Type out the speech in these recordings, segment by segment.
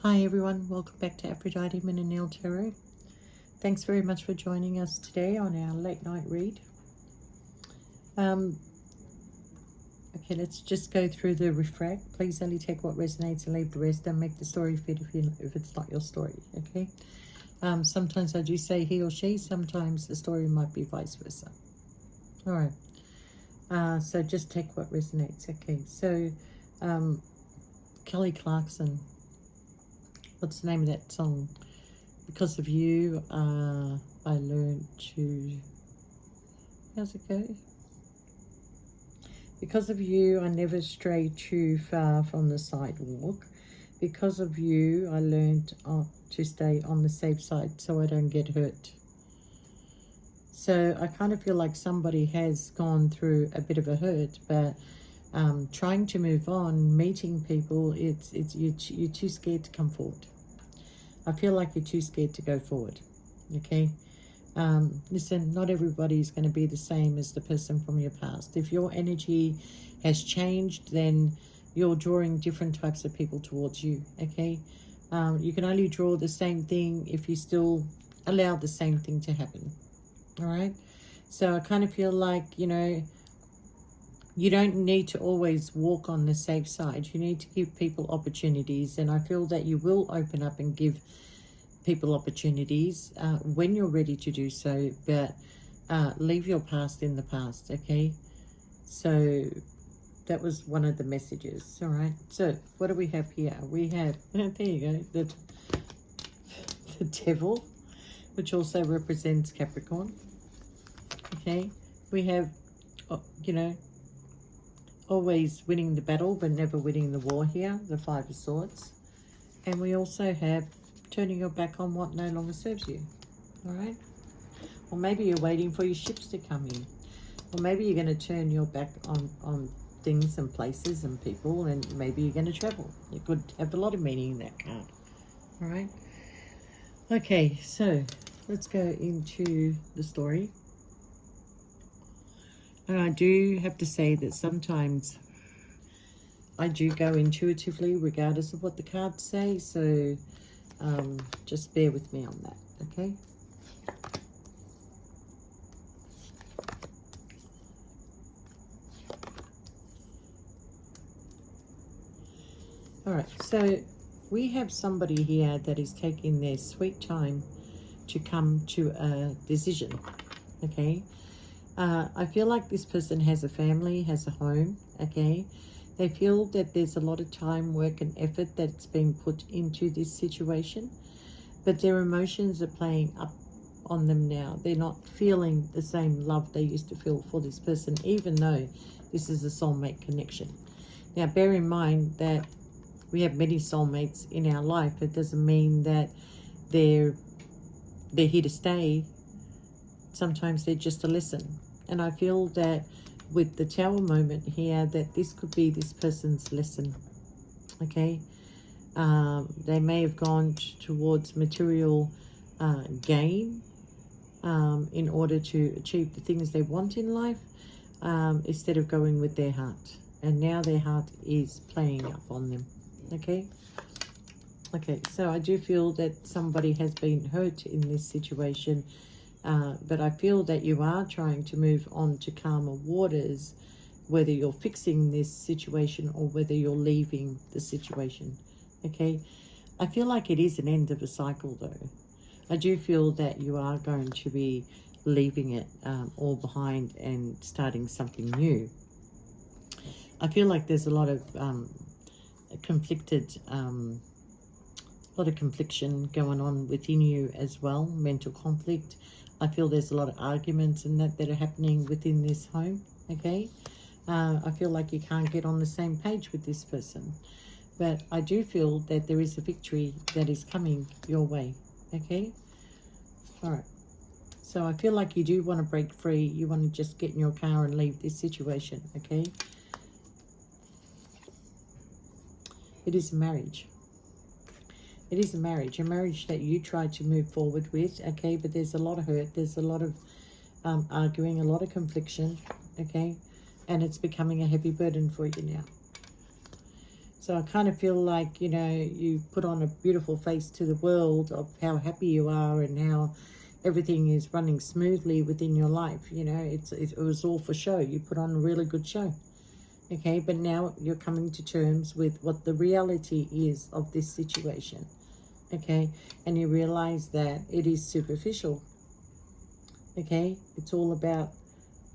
Hi everyone, welcome back to Aphrodite Min and Neil Tarot. Thanks very much for joining us today on our late night read. Okay, let's just go through the refract. Please only take what resonates and leave the rest. Don't make the story fit if it's not your story, okay? Sometimes I do say he or she, sometimes the story might be vice versa. All right, so just take what resonates, okay? So, Kelly Clarkson, what's the name of that song? Because of you, I learned to, how's it go? Because of you, I never stray too far from the sidewalk. Because of you, I learned to stay on the safe side so I don't get hurt. So I kind of feel like somebody has gone through a bit of a hurt, but trying to move on, meeting people, you're too scared to come forward. I feel like you're too scared to go forward, okay? Listen, not everybody is going to be the same as the person from your past. If your energy has changed, then you're drawing different types of people towards you, okay? You can only draw the same thing if you still allow the same thing to happen, all right? So I kind of feel like, you know, you don't need to always walk on the safe side. You need to give people opportunities, and I feel that you will open up and give people opportunities when you're ready to do so, but leave your past in the past, okay? So that was one of the messages, all right? So what do we have here? We have, there you go, the devil, which also represents Capricorn, okay? We have, you know, always winning the battle but never winning the war here, the Five of Swords. And we also have turning your back on what no longer serves you, all right? Or maybe you're waiting for your ships to come in. Or maybe you're going to turn your back on things and places and people, and maybe you're going to travel. You could have a lot of meaning in that card, all right? Okay, so let's go into the story. And I do have to say that sometimes I do go intuitively regardless of what the cards say, so just bear with me on that, okay? All right, so we have somebody here that is taking their sweet time to come to a decision, okay? I feel like this person has a family, has a home, okay? They feel that there's a lot of time, work, and effort that's been put into this situation, but their emotions are playing up on them now. They're not feeling the same love they used to feel for this person, even though this is a soulmate connection. Now, bear in mind that we have many soulmates in our life. It doesn't mean that they're here to stay. Sometimes they're just a lesson. And I feel that with the Tower moment here, that this could be this person's lesson, okay? They may have gone towards material gain in order to achieve the things they want in life, instead of going with their heart. And now their heart is playing up on them, okay? Okay, so I do feel that somebody has been hurt in this situation, but I feel that you are trying to move on to calmer waters, whether you're fixing this situation or whether you're leaving the situation, okay? I feel like it is an end of a cycle, though. I do feel that you are going to be leaving it all behind and starting something new. I feel like there's a lot of confliction going on within you as well, mental conflict. I feel there's a lot of arguments and that are happening within this home, okay? I feel like you can't get on the same page with this person. But I do feel that there is a victory that is coming your way, okay? All right. So I feel like you do want to break free. You want to just get in your car and leave this situation, okay? It is a marriage. It is a marriage that you try to move forward with, okay? But there's a lot of hurt. There's a lot of arguing, a lot of confliction, okay? And it's becoming a heavy burden for you now. So I kind of feel like, you know, you put on a beautiful face to the world of how happy you are and how everything is running smoothly within your life. You know, it was all for show. You put on a really good show. Okay, but now you're coming to terms with what the reality is of this situation. Okay, and you realize that it is superficial. Okay, it's all about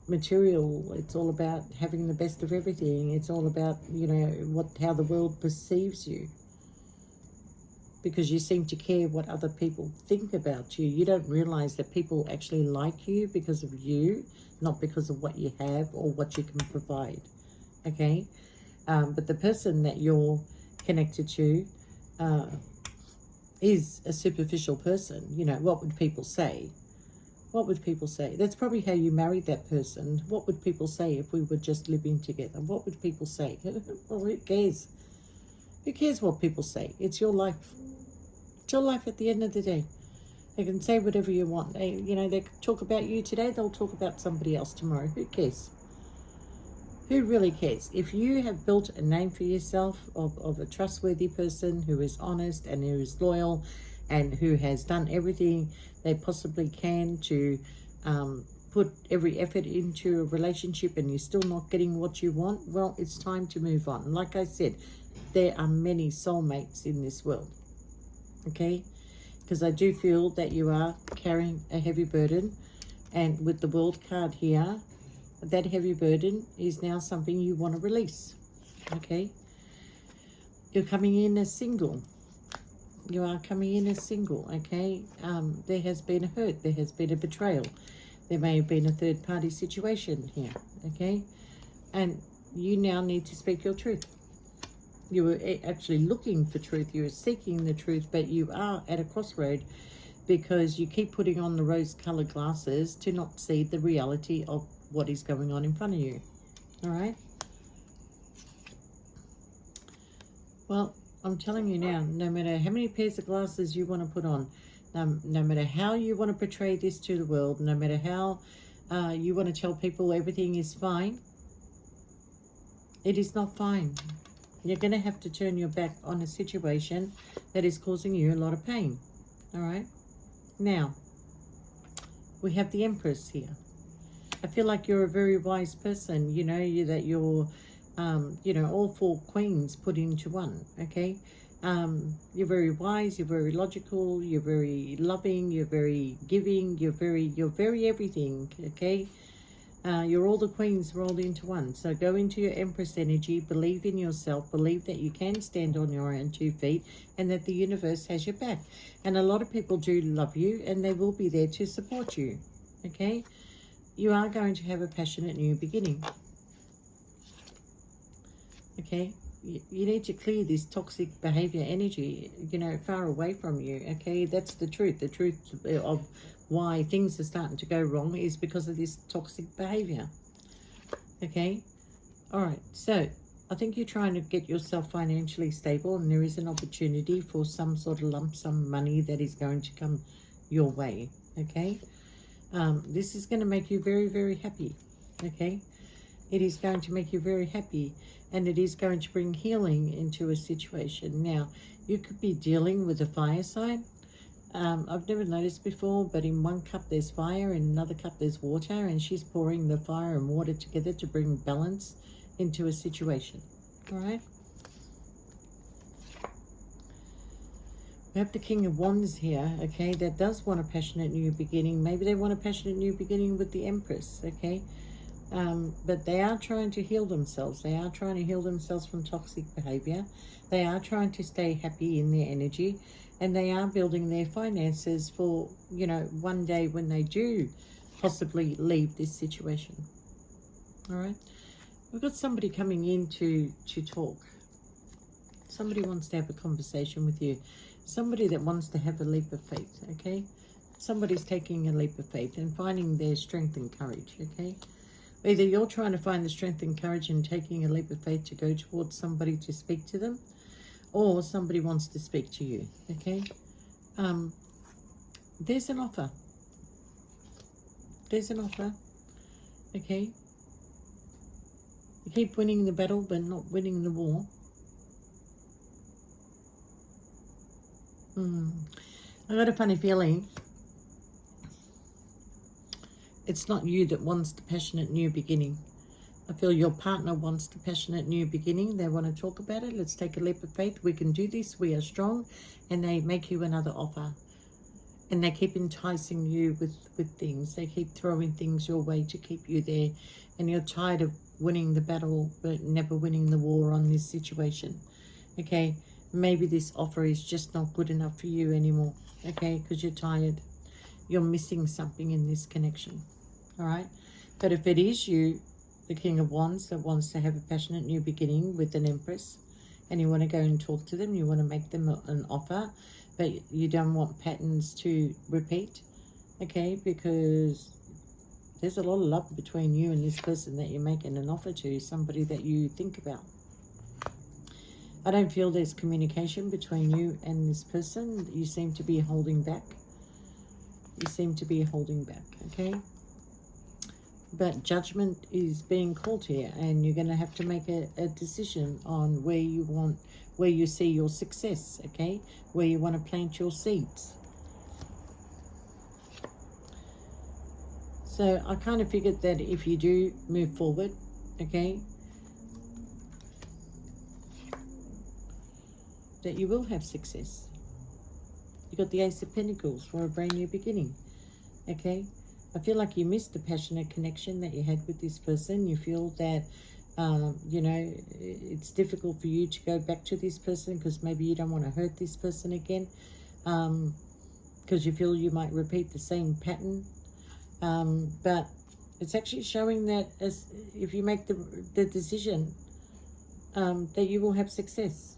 material, it's all about having the best of everything, it's all about, you know, how the world perceives you, because you seem to care what other people think about you. You don't realize that people actually like you because of you, not because of what you have or what you can provide. Okay, but the person that you're connected to is a superficial person. You know, what would people say? What would people say? That's probably how you married that person. What would people say if we were just living together? What would people say? Well, who cares? Who cares what people say? It's your life. It's your life at the end of the day. They can say whatever you want. They talk about you today, they'll talk about somebody else tomorrow. Who cares? Who really cares? If you have built a name for yourself of a trustworthy person who is honest and who is loyal and who has done everything they possibly can to put every effort into a relationship, and you're still not getting what you want, well, it's time to move on. Like I said, there are many soulmates in this world, okay? Because I do feel that you are carrying a heavy burden, and with the World card here, that heavy burden is now something you want to release, okay? You're coming in as single. You are coming in as single, okay? There has been a hurt. There has been a betrayal. There may have been a third-party situation here, okay? And you now need to speak your truth. You were actually looking for truth. You were seeking the truth, but you are at a crossroad because you keep putting on the rose-colored glasses to not see the reality of what is going on in front of you. All right? Well, I'm telling you now, no matter how many pairs of glasses you want to put on, no matter how you want to portray this to the world, no matter how you want to tell people everything is fine, it is not fine. You're going to have to turn your back on a situation that is causing you a lot of pain. All right? Now, we have the Empress here. I feel like you're a very wise person, you know, you're all four queens put into one, okay? You're very wise, you're very logical, you're very loving, you're very giving, you're very everything, okay? You're all the queens rolled into one. So go into your Empress energy, believe in yourself, believe that you can stand on your own 2 feet and that the universe has your back. And a lot of people do love you and they will be there to support you, okay? You are going to have a passionate new beginning. Okay? You need to clear this toxic behavior energy, far away from you. Okay? That's the truth. The truth of why things are starting to go wrong is because of this toxic behavior. Okay? All right. So, I think you're trying to get yourself financially stable, and there is an opportunity for some sort of lump sum money that is going to come your way. Okay? This is going to make you very, very happy, okay? It is going to make you very happy, and it is going to bring healing into a situation. Now, you could be dealing with a fire sign. I've never noticed before, but in one cup there's fire, in another cup there's water, and she's pouring the fire and water together to bring balance into a situation, all right? We have the King of Wands here, okay, that does want a passionate new beginning. Maybe they want a passionate new beginning with the Empress, okay? But they are trying to heal themselves. They are trying to heal themselves from toxic behavior. They are trying to stay happy in their energy. And they are building their finances for, one day when they do possibly leave this situation. All right? We've got somebody coming in to talk. Somebody wants to have a conversation with you. Somebody that wants to have a leap of faith, okay? Somebody's taking a leap of faith and finding their strength and courage, okay? Either you're trying to find the strength and courage and taking a leap of faith to go towards somebody to speak to them, or somebody wants to speak to you, okay? There's an offer. There's an offer, okay? You keep winning the battle but not winning the war. I got a funny feeling it's not you that wants the passionate new beginning. I feel your partner wants the passionate new beginning. They want to talk about it. Let's take a leap of faith. We can do this. We are strong. And they make you another offer. And they keep enticing you with things. They keep throwing things your way to keep you there. And you're tired of winning the battle but never winning the war on this situation. Okay, maybe this offer is just not good enough for you anymore. Okay, because you're tired. You're missing something in this connection. All right, but if it is you, the King of Wands, that wants to have a passionate new beginning with an Empress, and you want to go and talk to them, you want to make them an offer, but you don't want patterns to repeat, okay, because there's a lot of love between you and this person that you're making an offer to, somebody that you think about. I don't feel there's communication between you and this person. You seem to be holding back. You seem to be holding back, okay? But judgment is being called here, and you're going to have to make a decision on where you see your success, okay? Where you want to plant your seeds. So I kind of figured that if you do move forward, okay, that you will have success. You got the Ace of Pentacles for a brand new beginning, okay? I feel like you missed the passionate connection that you had with this person. You feel that, you know, it's difficult for you to go back to this person because maybe you don't want to hurt this person again, because you feel you might repeat the same pattern. But it's actually showing that as if you make the decision, that you will have success.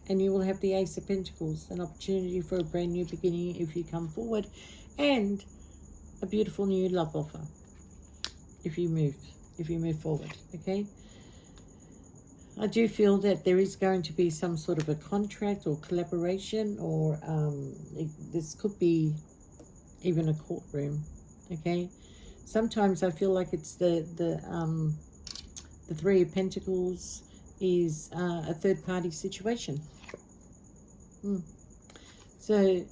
And you will have the Ace of Pentacles, an opportunity for a brand new beginning if you come forward, and a beautiful new love offer if you move forward, okay? I do feel that there is going to be some sort of a contract or collaboration, or this could be even a courtroom, okay? Sometimes I feel like it's the Three of Pentacles is a third-party situation. So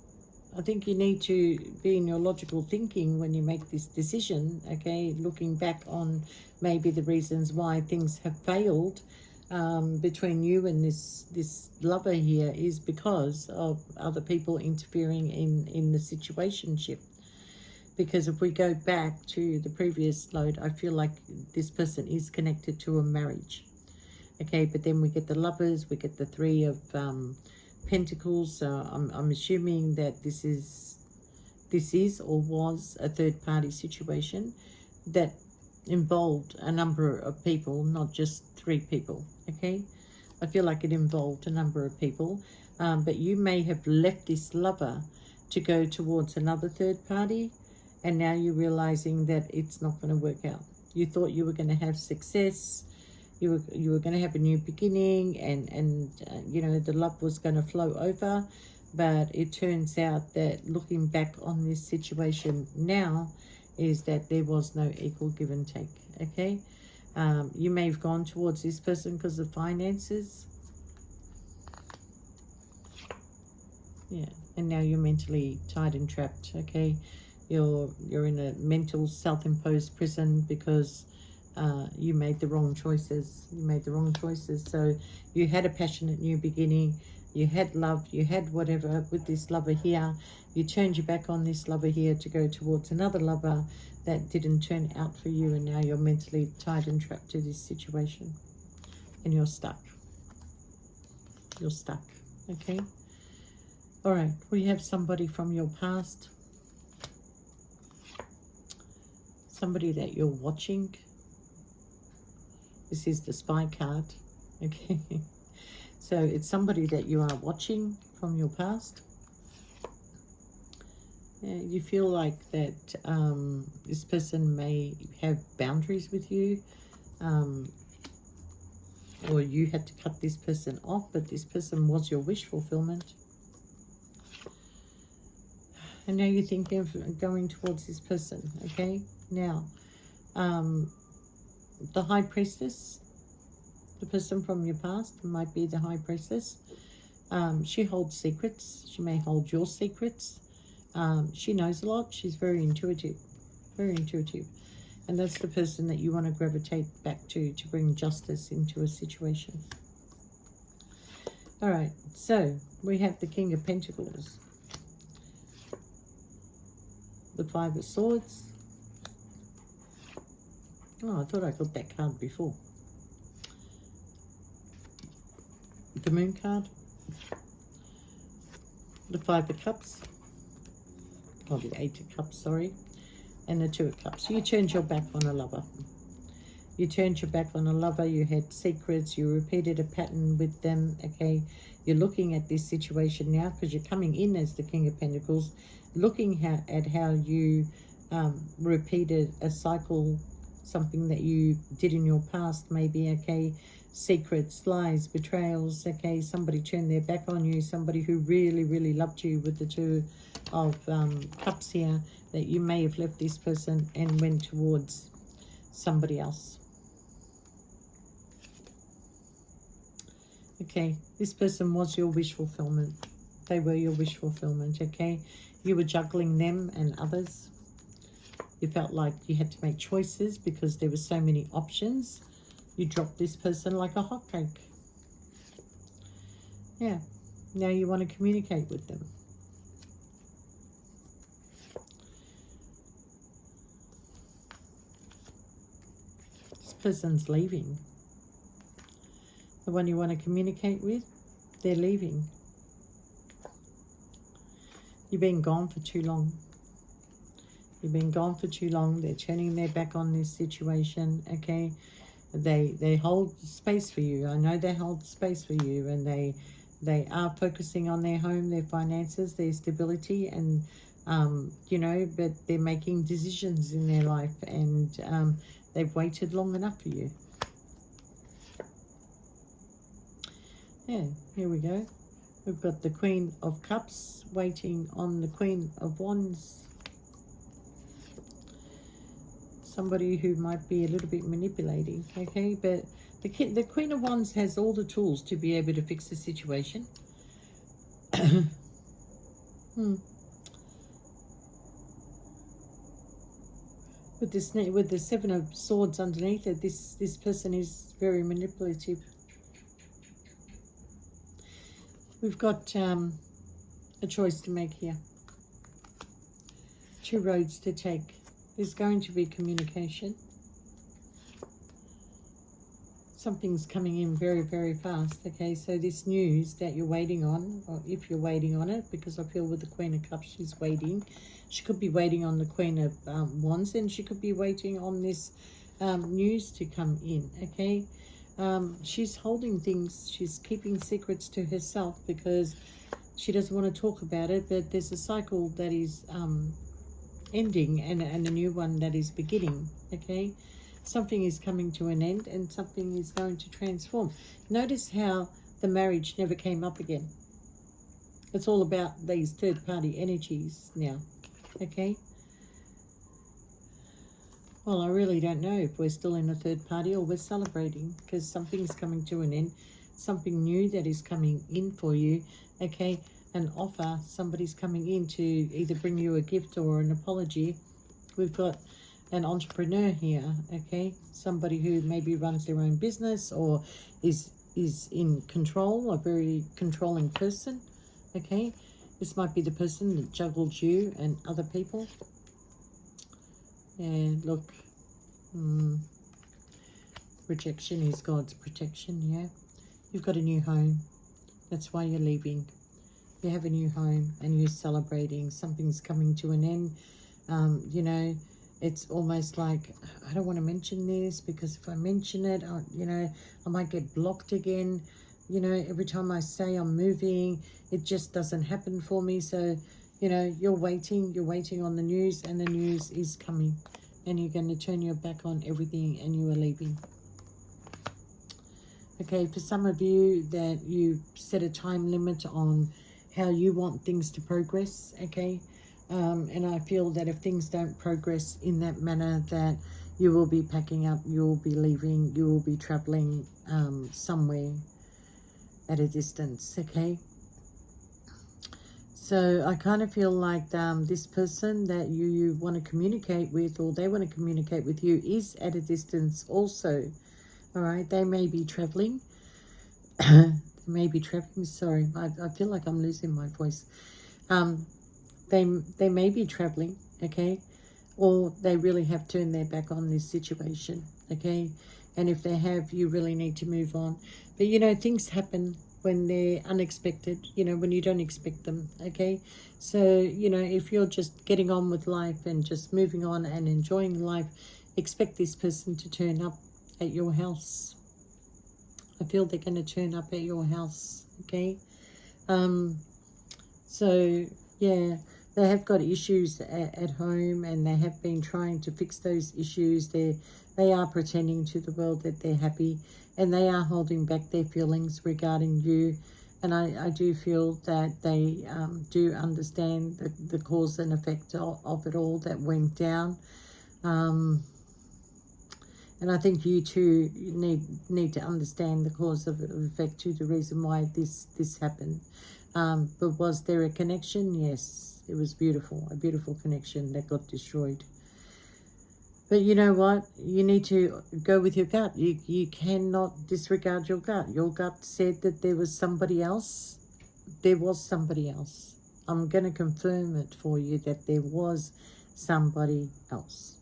I think you need to be in your logical thinking when you make this decision, okay, looking back on maybe the reasons why things have failed between you and this lover here is because of other people interfering in the situationship. Because if we go back to the previous load, I feel like this person is connected to a marriage. Okay, but then we get the Lovers, we get the Three of Pentacles. So I'm assuming that this is or was a third-party situation that involved a number of people, not just 3 people, okay? I feel like it involved a number of people, but you may have left this lover to go towards another third party, and now you're realizing that it's not going to work out. You thought you were going to have success, you were going to have a new beginning, and you know, the love was going to flow over, but it turns out that looking back on this situation now is that there was no equal give and take, okay? You may have gone towards this person because of finances. Yeah, and now you're mentally tied and trapped, okay? You're in a mental self-imposed prison because you made the wrong choices. You made the wrong choices. So you had a passionate new beginning. You had love. You had whatever with this lover here. You turned your back on this lover here to go towards another lover that didn't turn out for you, and now you're mentally tied and trapped to this situation. And you're stuck. You're stuck, okay? All right, we have somebody from your past. Somebody that you're watching. This is the Spy card, okay? So it's somebody that you are watching from your past. You feel like that this person may have boundaries with you, or you had to cut this person off, but this person was your wish fulfillment. And now you're thinking of going towards this person, okay? Now, the High Priestess, the person from your past might be the High Priestess. She holds secrets. She may hold your secrets. She knows a lot. She's very intuitive. Very intuitive. And that's the person that you want to gravitate back to bring justice into a situation. All right, so we have the King of Pentacles, the Five of Swords. Oh, I thought I got that card before. The Moon card, the Five of Cups, or the Eight of Cups, sorry, and the Two of Cups. You turned your back on a lover. You turned your back on a lover. You had secrets. You repeated a pattern with them. Okay, you're looking at this situation now because you're coming in as the King of Pentacles, looking at how you repeated a cycle, something that you did in your past, maybe. Okay, secrets, lies, betrayals. Okay, somebody turned their back on you. Somebody who really, really loved you with the Two of Cups here. That you may have left this person and went towards somebody else. Okay, this person was your wish fulfillment. They were your wish fulfillment, okay? You were juggling them and others. You felt like you had to make choices because there were so many options. You dropped this person like a hotcake. Yeah, now you want to communicate with them. This person's leaving. The one you want to communicate with, they're leaving. You've been gone for too long. You've been gone for too long. They're turning their back on this situation, okay? They hold space for you. I know they hold space for you, and they are focusing on their home, their finances, their stability, and, you know, but they're making decisions in their life, and they've waited long enough for you. Yeah, here we go. We've got the Queen of Cups waiting on the Queen of Wands. Somebody who might be a little bit manipulating, okay? But the Queen of Wands has all the tools to be able to fix the situation. With the Seven of Swords underneath it, this person is very manipulative. We've got a choice to make here. Two roads to take. There's going to be communication. Something's coming in very, very fast. Okay, so this news that you're waiting on, or if you're waiting on it, because I feel with the Queen of Cups, she's waiting. She could be waiting on the Queen of Wands, and she could be waiting on this news to come in. Okay. She's holding things, she's keeping secrets to herself because she doesn't want to talk about it, but there's a cycle that is ending and a new one that is beginning, okay? Something is coming to an end and something is going to transform. Notice how the marriage never came up again. It's all about these third-party energies now, okay? Well, I really don't know if we're still in a third party or we're celebrating, because something's coming to an end, something new that is coming in for you, okay? An offer, somebody's coming in to either bring you a gift or an apology. We've got an entrepreneur here, okay? Somebody who maybe runs their own business or is in control, a very controlling person, okay? This might be the person that juggled you and other people. And look, rejection is God's protection, yeah. You've got a new home. That's why you're leaving. You have a new home and you're celebrating. Something's coming to an end. You know, it's almost like, I don't want to mention this because if I mention it, you know, I might get blocked again. You know, every time I say I'm moving, it just doesn't happen for me. So, you know, you're waiting on the news, and the news is coming, and you're going to turn your back on everything and you are leaving. Okay, for some of you that you set a time limit on how you want things to progress, okay, and I feel that if things don't progress in that manner, that you will be packing up, you will be leaving, you will be traveling somewhere at a distance, okay? So I kind of feel like this person that you want to communicate with, or they want to communicate with you, is at a distance also. All right, they may be traveling. They may be traveling. Sorry, I feel like I'm losing my voice. Um, they may be traveling, okay, or they really have turned their back on this situation, okay. And if they have, you really need to move on. But you know, things happen when they're unexpected, you know, when you don't expect them, okay. So you know, if you're just getting on with life and just moving on and enjoying life, expect this person to turn up at your house. I feel they're going to turn up at your house, okay. So yeah, they have got issues at home, and they have been trying to fix those issues. They are pretending to the world that they're happy, and they are holding back their feelings regarding you. And I do feel that they do understand the cause and effect of it all that went down. And I think you too need to understand the cause of effect to the reason why this happened. But was there a connection? Yes, it was beautiful, a beautiful connection that got destroyed. But you know what? You need to go with your gut. You cannot disregard your gut. Your gut said that there was somebody else. There was somebody else. I'm going to confirm it for you that there was somebody else.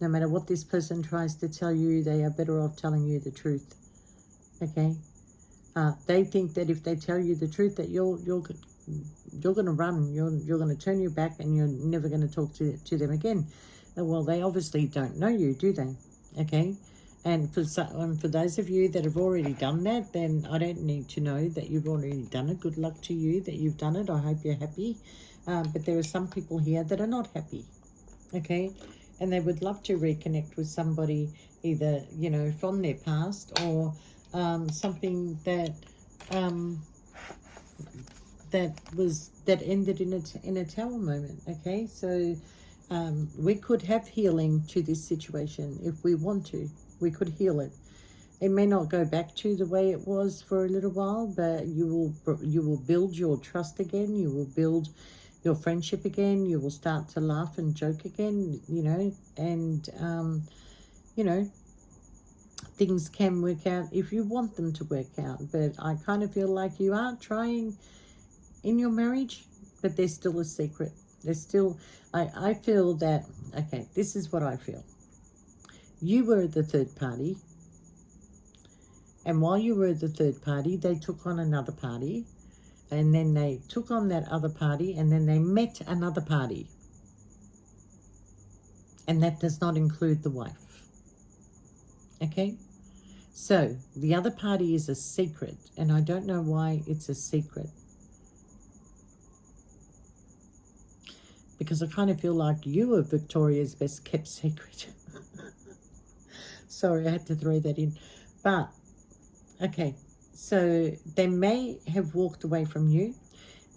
No matter what this person tries to tell you, they are better off telling you the truth. Okay? They think that if they tell you the truth, that you're going to run. You're going to turn your back, and you're never going to talk to them again. Well, they obviously don't know you, do they? Okay? And for those of you that have already done that, then I don't need to know that you've already done it. Good luck to you that you've done it. I hope you're happy. But there are some people here that are not happy. Okay? And they would love to reconnect with somebody, either, you know, from their past, or something that that ended in a tower moment. Okay, so we could have healing to this situation if we want to. We could heal it. It may not go back to the way it was for a little while, but you will build your trust again. You will build your friendship again. You will start to laugh and joke again, you know, and you know, things can work out if you want them to work out. But I kind of feel like you are trying in your marriage, but there's still a secret. There's still, I feel that, okay, this is what I feel. You were the third party, and while you were the third party, they took on another party, and then they took on that other party, and then they met another party. And that does not include the wife. Okay? So, the other party is a secret, and I don't know why it's a secret. Because I kind of feel like you are Victoria's best kept secret. Sorry, I had to throw that in. But, okay, so they may have walked away from you.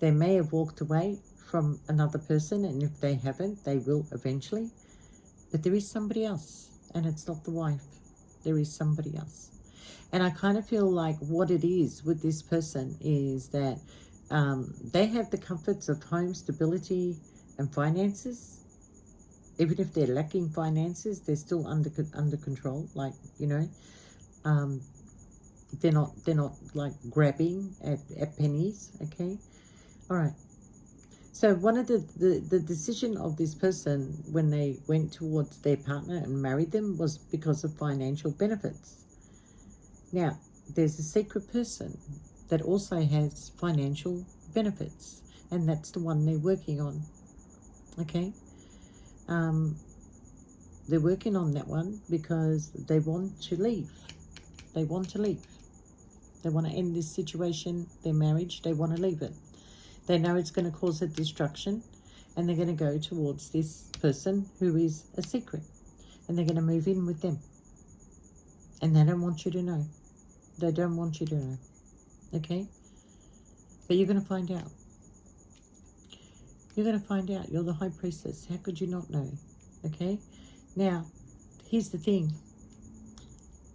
They may have walked away from another person, and if they haven't, they will eventually. But there is somebody else, and it's not the wife. There is somebody else. And I kind of feel like what it is with this person is that they have the comforts of home stability and finances. Even if they're lacking finances, they're still under control. Like, you know, they're not like grabbing at pennies. Okay, all right. So one of the decision of this person when they went towards their partner and married them was because of financial benefits. Now, there's a secret person that also has financial benefits, and that's the one they're working on. Okay? They're working on that one because they want to leave. They want to leave. They want to end this situation, their marriage. They want to leave it. They know it's going to cause a destruction, and they're going to go towards this person who is a secret, and they're going to move in with them. And they don't want you to know. They don't want you to know. Okay? But you're going to find out. You're going to find out. You're the high priestess. How could you not know? Okay? Now, here's the thing.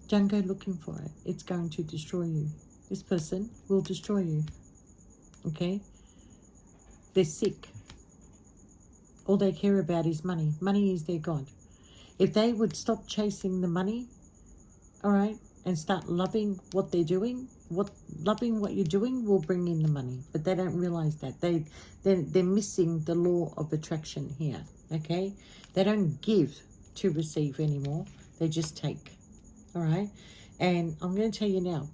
Don't go looking for it. It's going to destroy you. This person will destroy you. Okay? They're sick. All they care about is money. Money is their God. If they would stop chasing the money, all right, and start loving what they're doing, loving what you're doing will bring in the money. But they don't realize that. They're missing the law of attraction here, okay? They don't give to receive anymore. They just take, all right? And I'm going to tell you now,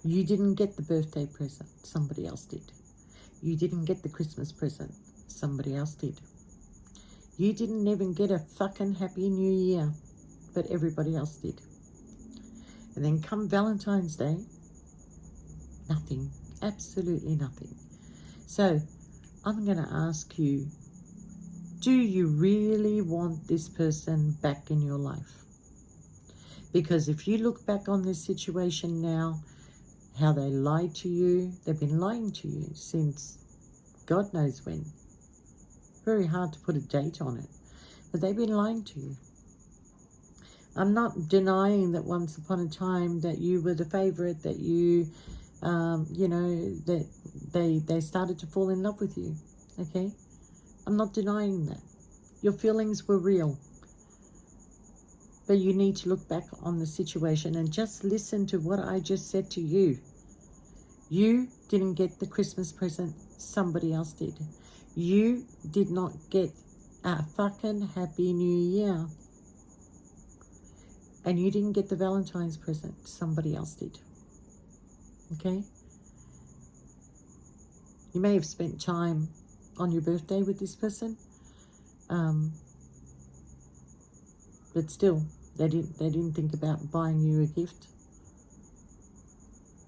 you didn't get the birthday present. Somebody else did. You didn't get the Christmas present. Somebody else did. You didn't even get a fucking Happy New Year, but everybody else did. And then come Valentine's Day, nothing, absolutely nothing. So I'm going to ask you, do you really want this person back in your life? Because if you look back on this situation now, how they lied to you, they've been lying to you since God knows when. Very hard to put a date on it, but they've been lying to you. I'm not denying that once upon a time that you were the favorite, that you, you know, that they started to fall in love with you, okay? I'm not denying that. Your feelings were real. But you need to look back on the situation and just listen to what I just said to you. You didn't get the Christmas present, somebody else did. You did not get a fucking Happy New Year. And you didn't get the Valentine's present, somebody else did. Okay? You may have spent time on your birthday with this person, but still, they didn't think about buying you a gift.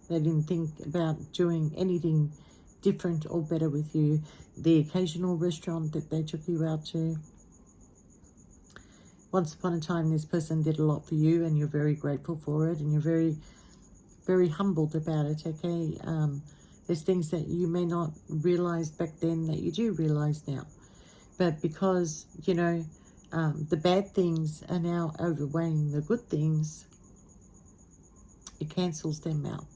They didn't think about doing anything different or better with you. The occasional restaurant that they took you out to. Once upon a time, this person did a lot for you, and you're very grateful for it, and you're very, very humbled about it, okay? There's things that you may not realize back then that you do realize now. But because, you know, the bad things are now outweighing the good things, it cancels them out.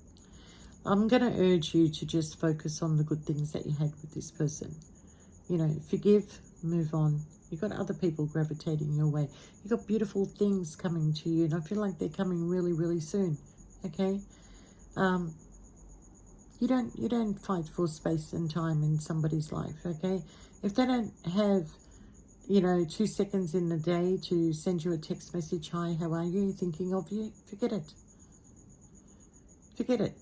I'm going to urge you to just focus on the good things that you had with this person. You know, forgive, move on. You've got other people gravitating your way. You've got beautiful things coming to you, and I feel like they're coming really, really soon, okay? You don't fight for space and time in somebody's life, okay? If they don't have, you know, 2 seconds in the day to send you a text message, hi, how are you, thinking of you, forget it. Forget it.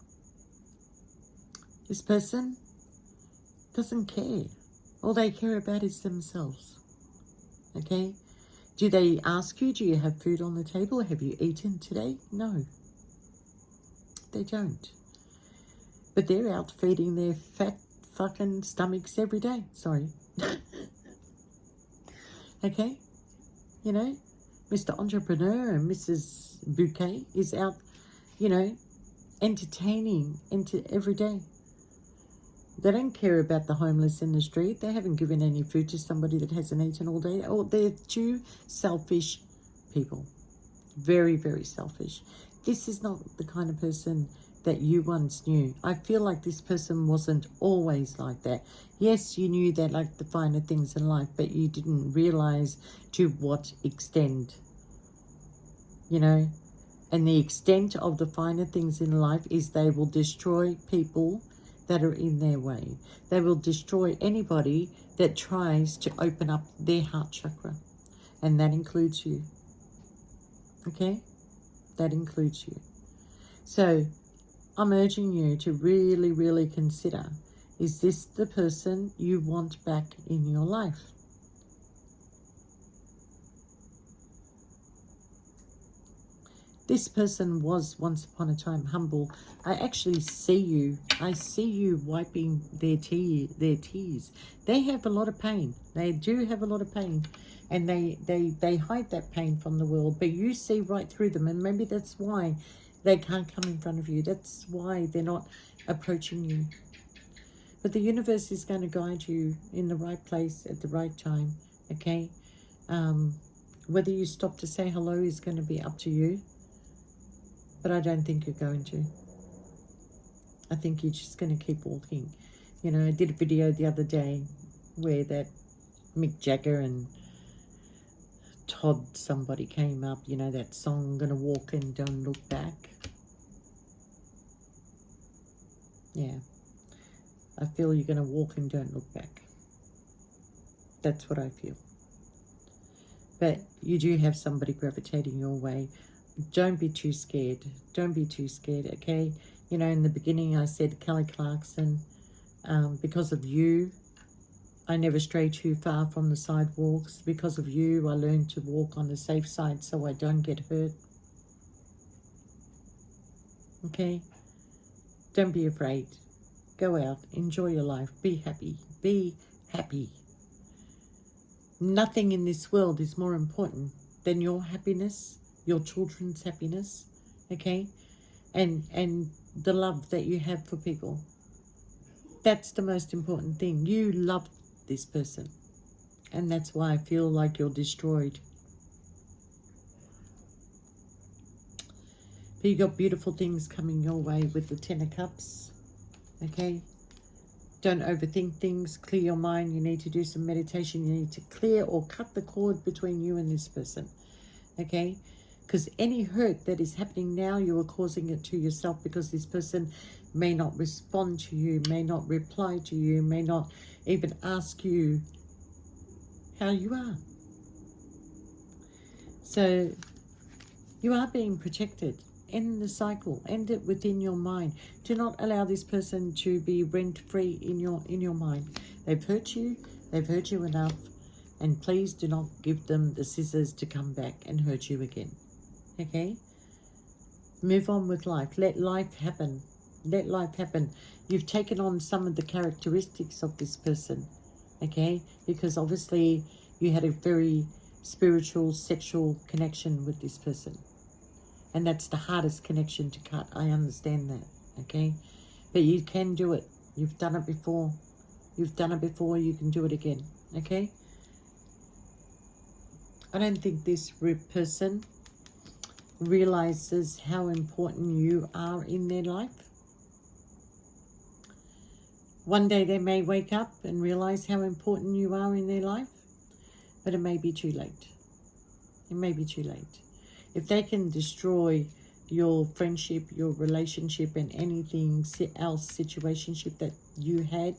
This person doesn't care. All they care about is themselves. Okay? Do they ask you, do you have food on the table? Have you eaten today? No. They don't. But they're out feeding their fat fucking stomachs every day. Sorry. Okay? You know, Mr. Entrepreneur and Mrs. Bouquet is out, you know, entertaining every day. They don't care about the homeless in the street. They haven't given any food to somebody that hasn't eaten all day. Oh, they're two selfish people. Very, very selfish. This is not the kind of person that you once knew. I feel like this person wasn't always like that. Yes, you knew they liked the finer things in life, but you didn't realize to what extent, you know. And the extent of the finer things in life is they will destroy people that are in their way. They will destroy anybody that tries to open up their heart chakra. And that includes you. Okay? That includes you. So, I'm urging you to really, really consider, is this the person you want back in your life? This person was once upon a time humble. I actually see you. I see you wiping their tears. They have a lot of pain. They do have a lot of pain. And they hide that pain from the world. But you see right through them. And maybe that's why they can't come in front of you. That's why they're not approaching you. But the universe is going to guide you in the right place at the right time. Okay? Whether you stop to say hello is going to be up to you. But I don't think you're going to. I think you're just going to keep walking. You know, I did a video the other day where that Mick Jagger and Todd somebody came up, you know, that song, Gonna Walk and Don't Look Back. Yeah. I feel you're going to walk and don't look back. That's what I feel. But you do have somebody gravitating your way. Don't be too scared. Don't be too scared, okay? You know, in the beginning I said Kelly Clarkson, because of you, I never stray too far from the sidewalks. Because of you, I learned to walk on the safe side so I don't get hurt. Okay? Don't be afraid. Go out. Enjoy your life. Be happy. Be happy. Nothing in this world is more important than your happiness, your children's happiness, okay? And the love that you have for people. That's the most important thing. You love this person. And that's why I feel like you're destroyed. But you got beautiful things coming your way with the Ten of Cups, okay? Don't overthink things. Clear your mind. You need to do some meditation. You need to clear or cut the cord between you and this person, okay? Because any hurt that is happening now, you are causing it to yourself, because this person may not respond to you, may not reply to you, may not even ask you how you are. So you are being protected. End the cycle. End it within your mind. Do not allow this person to be rent-free in your mind. They've hurt you. They've hurt you enough. And please do not give them the scissors to come back and hurt you again. Okay? Move on with life. Let life happen. Let life happen. You've taken on some of the characteristics of this person. Okay? Because obviously you had a very spiritual, sexual connection with this person. And that's the hardest connection to cut. I understand that, okay? But you can do it. You've done it before. You've done it before. You can do it again, okay? I don't think this person realizes how important you are in their life. One day they may wake up and realize how important you are in their life, but it may be too late. It may be too late. If they can destroy your friendship, your relationship, and anything else, situationship that you had,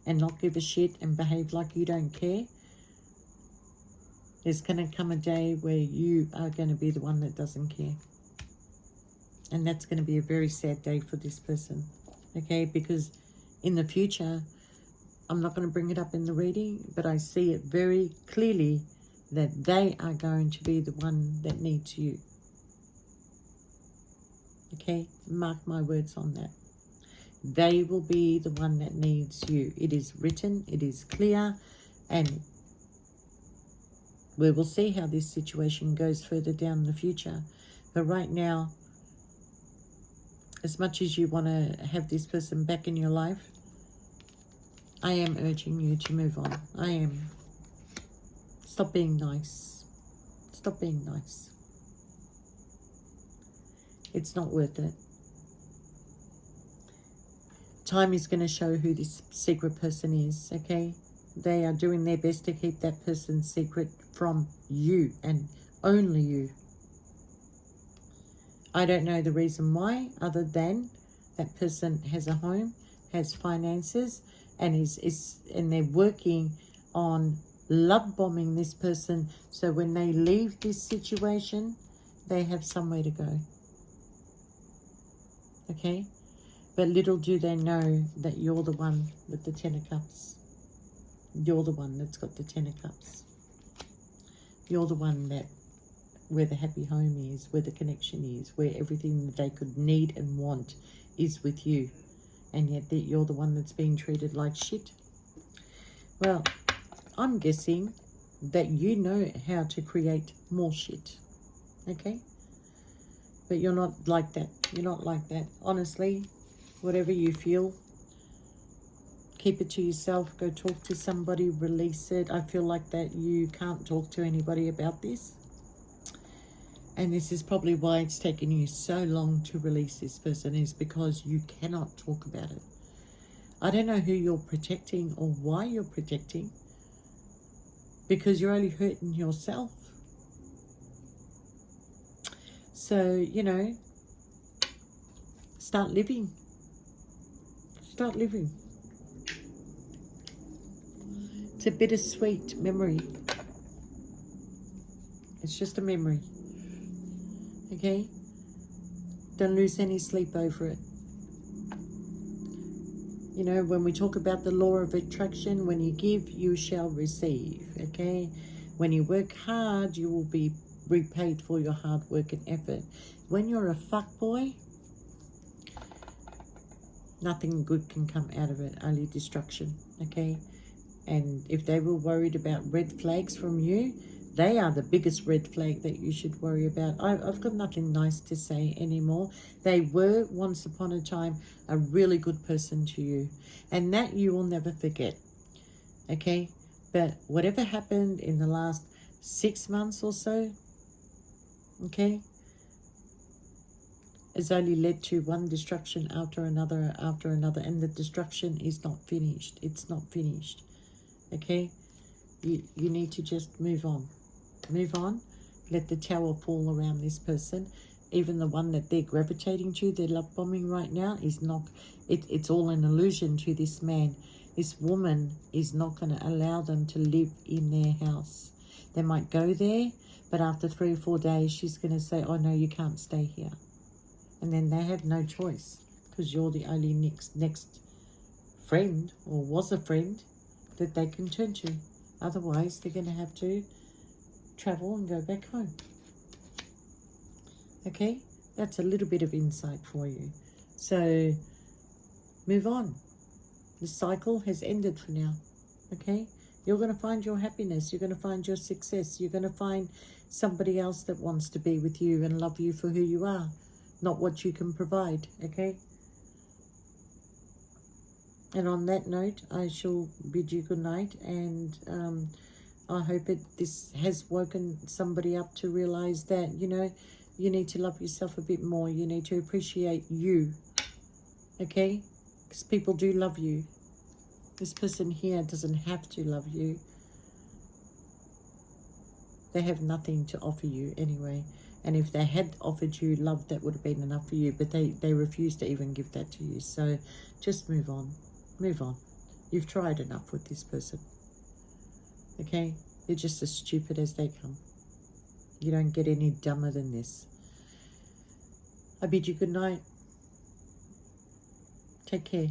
and not give a shit and behave like you don't care, there's going to come a day where you are going to be the one that doesn't care. And that's going to be a very sad day for this person, okay? Because in the future, I'm not going to bring it up in the reading, but I see it very clearly that they are going to be the one that needs you. Okay? Mark my words on that. They will be the one that needs you. It is written, it is clear, and we will see how this situation goes further down in the future. But right now, as much as you want to have this person back in your life, I am urging you to move on. I am. Stop being nice. Stop being nice. It's not worth it. Time is going to show who this secret person is, okay? They are doing their best to keep that person's secret from you and only you. I don't know the reason why, other than that person has a home, has finances, and and they're working on love bombing this person, so when they leave this situation, they have somewhere to go. Okay? But little do they know that you're the one with the Ten of Cups. You're the one that's got the Ten of Cups. You're the one that, where the happy home is, where the connection is, where everything that they could need and want is with you. And yet that you're the one that's being treated like shit. Well, I'm guessing that you know how to create more shit, okay? But you're not like that. You're not like that. Honestly, whatever you feel, keep it to yourself. Go talk to somebody, release it. I feel like that you can't talk to anybody about this. And this is probably why it's taken you so long to release this person, is because you cannot talk about it. I don't know who you're protecting or why you're protecting, because you're only hurting yourself. So, you know, start living. Start living. It's a bittersweet memory. It's just a memory. Okay? Don't lose any sleep over it. You know, when we talk about the law of attraction, when you give, you shall receive. Okay? When you work hard, you will be repaid for your hard work and effort. When you're a fuckboy, nothing good can come out of it, only destruction. Okay? And if they were worried about red flags from you, they are the biggest red flag that you should worry about. I've got nothing nice to say anymore. They were, once upon a time, a really good person to you. And that you will never forget. Okay? But whatever happened in the last 6 months or so, okay, has only led to one destruction after another, and the destruction is not finished. It's not finished. Okay? You need to just move on. Move on. Let the tower fall around this person. Even the one that they're gravitating to, they're love bombing right now, is not, it's all an illusion to this man. This woman is not going to allow them to live in their house. They might go there, but after 3 or 4 days, she's going to say, oh no, you can't stay here. And then they have no choice, because you're the only next friend, or was a friend, that they can turn to. Otherwise, they're going to have to travel and go back home. Okay, that's a little bit of insight for you. So move on. The cycle has ended for now. Okay, you're going to find your happiness. You're going to find your success. You're going to find somebody else that wants to be with you and love you for who you are, not what you can provide. Okay. And on that note, I shall bid you good night, and I hope this has woken somebody up to realize that, you know, you need to love yourself a bit more. You need to appreciate you, okay? Because people do love you. This person here doesn't have to love you. They have nothing to offer you anyway. And if they had offered you love, that would have been enough for you. But they refused to even give that to you. So just move on. Move on. You've tried enough with this person. Okay? They're just as stupid as they come. You don't get any dumber than this. I bid you good night. Take care.